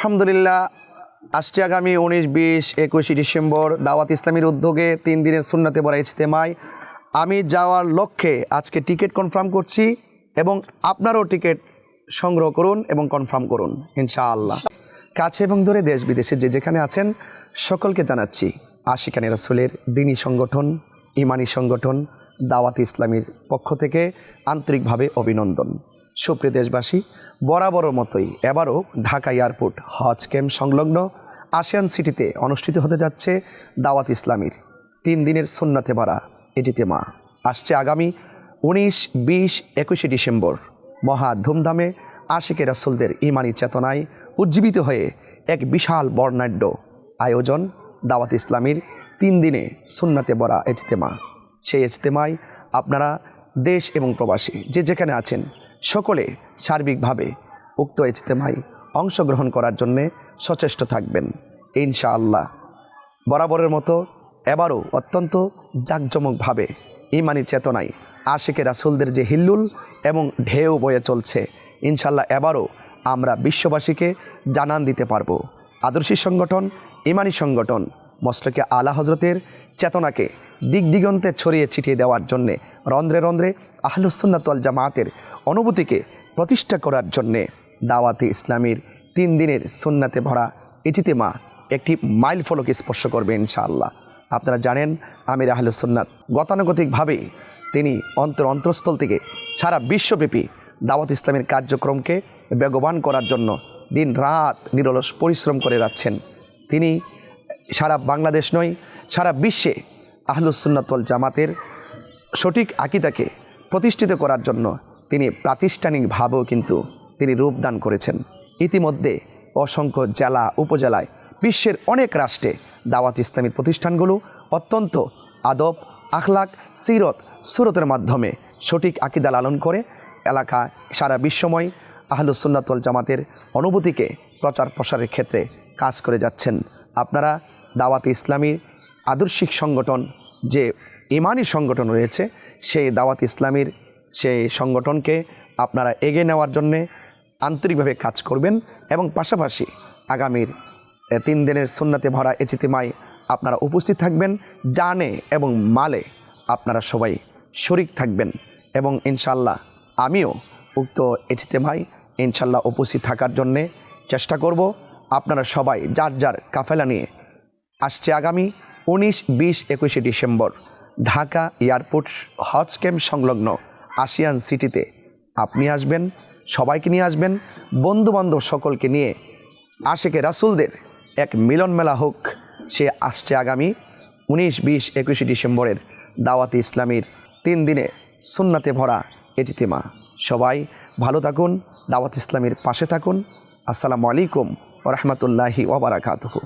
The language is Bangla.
আলহামদুলিল্লাহ আসছে আগামী 19, 20, 21 ডিসেম্বর দাওয়াত ইসলামীর উদ্যোগে 3 দিনের সুন্নাতে ভরা ইজতেমায় আমি যাওয়ার লক্ষ্যে আজকে টিকিট কনফার্ম করছি এবং আপনারাও টিকিট সংগ্রহ করুন এবং কনফার্ম করুন ইনশাআল্লাহ। কাছে এবং দূরে দেশ বিদেশে যে যেখানে আছেন সকলকে জানাচ্ছি আশিকানে রাসূলের দ্বীনি সংগঠন ইমানি সংগঠন দাওয়াত ইসলামীর পক্ষ থেকে আন্তরিকভাবে অভিনন্দন। সুপ্রিয় দেশবাসী, বরাবরের মতোই এবারও ঢাকা এয়ারপোর্ট হজ ক্যাম্প সংলগ্ন আশিয়ান সিটিতে অনুষ্ঠিত হতে যাচ্ছে দাওয়াত ইসলামীর 3 দিনের সুন্নাতে ভরা ইজতেমা। আসছে আগামী 19, 20, 21 ডিসেম্বর মহা ধুমধামে আশিকে রাসূলদের ইমানি চেতনায় উজ্জীবিত হয়ে এক বিশাল বর্ণাঢ্য আয়োজন দাওয়াত ইসলামীর 3 দিনে সুন্নাতে ভরা ইজতেমা। সেই ইজতেমায় আপনারা দেশ এবং প্রবাসী যে যেখানে আছেন সকলে সার্বিকভাবে উক্ত ইজতেমায় অংশগ্রহণ করার জন্যে সচেষ্ট থাকবেন ইনশাআল্লাহ। বরাবরের মতো এবারও অত্যন্ত জাঁকজমকভাবে ইমানি চেতনায় আশিকে রাসূলদের যে হিল্লুল এবং ঢেউ বয়ে চলছে, ইনশাআল্লাহ এবারও আমরা বিশ্ববাসীকে জানান দিতে পারবো আদর্শী সংগঠন ইমানি সংগঠন মসলকে আলা হজরতের চেতনাকে দিক দিগন্তে ছড়িয়ে ছিটিয়ে দেওয়ার জন্যে রন্ধ্রে রন্ধ্রে আহলুস সুন্নাত ওয়াল জামাতের অনুভূতিকে প্রতিষ্ঠা করার জন্যে দাওয়াতে ইসলামীর 3 দিনের সুন্নাতে ভরা ইজতেমা একটি মাইল ফলক স্পর্শ করবে ইনশাআল্লাহ। আপনারা জানেন আমির আহলুস সুন্নাত গতানুগতিকভাবেই তিনি অন্তরস্থল থেকে সারা বিশ্বব্যাপী দাওয়াত ইসলামের কার্যক্রমকে বেগবান করার জন্য দিন রাত নিরলস পরিশ্রম করে যাচ্ছেন। তিনি সারা বাংলাদেশ নয় সারা বিশ্বে আহলুস সুন্নাত ওয়াল জামাতের সঠিক আকীদাকে প্রতিষ্ঠিত করার জন্য তিনি প্রাতিষ্ঠানিকভাবেও কিন্তু তিনি রূপদান করেছেন। ইতিমধ্যে অসংখ্য জেলা উপজেলায় বিশ্বের অনেক রাষ্ট্রে দাওয়াত ইসলামীর প্রতিষ্ঠানগুলো অত্যন্ত আদব আখলাক সিরত সুরতের মাধ্যমে সঠিক আকীদা লালন করে এলাকা সারা বিশ্বময় আহলুস সুন্নাত ওয়াল জামাতের অনুভূতিকে প্রচার প্রসারের ক্ষেত্রে কাজ করে যাচ্ছেন। আপনারা দাওয়াত ইসলামীর আদর্শিক সংগঠন যে ইমানি সংগঠন রয়েছে সেই দাওয়াত ইসলামীর সেই সংগঠনকে আপনারা এগিয়ে নেওয়ার জন্যে আন্তরিকভাবে কাজ করবেন এবং পাশাপাশি আগামীর 3 দিনের সুন্নাতে ভরা ইজতেমায় আপনারা উপস্থিত থাকবেন, জানে এবং মালে আপনারা সবাই শরিক থাকবেন এবং ইনশাল্লাহ আমিও উক্ত ইজতেমায় ইনশাল্লাহ উপস্থিত থাকার জন্যে চেষ্টা করব। আপনারা সবাই যার যার কাফেলা নিয়ে আসছে আগামী 19, 20, 21 ডিসেম্বর ঢাকা এয়ারপোর্ট হজ ক্যাম্প সংলগ্ন আশিয়ান সিটিতে আপনি আসবেন, সবাইকে নিয়ে আসবেন, বন্ধুবান্ধব সকলকে নিয়ে আশিকে রাসূলদের এক মিলন মেলা হোক। সে আসছে আগামী 19, 20, 21 ডিসেম্বরের দাওয়াতে ইসলামীর 3 দিনে সুন্নাতে ভরা ইজতেমা। সবাই ভালো থাকুন, দাওয়াত ইসলামীর পাশে থাকুন। আসসালামু আলাইকুম ওয়া রাহমাতুল্লাহি ওয়া বারাকাতুহু।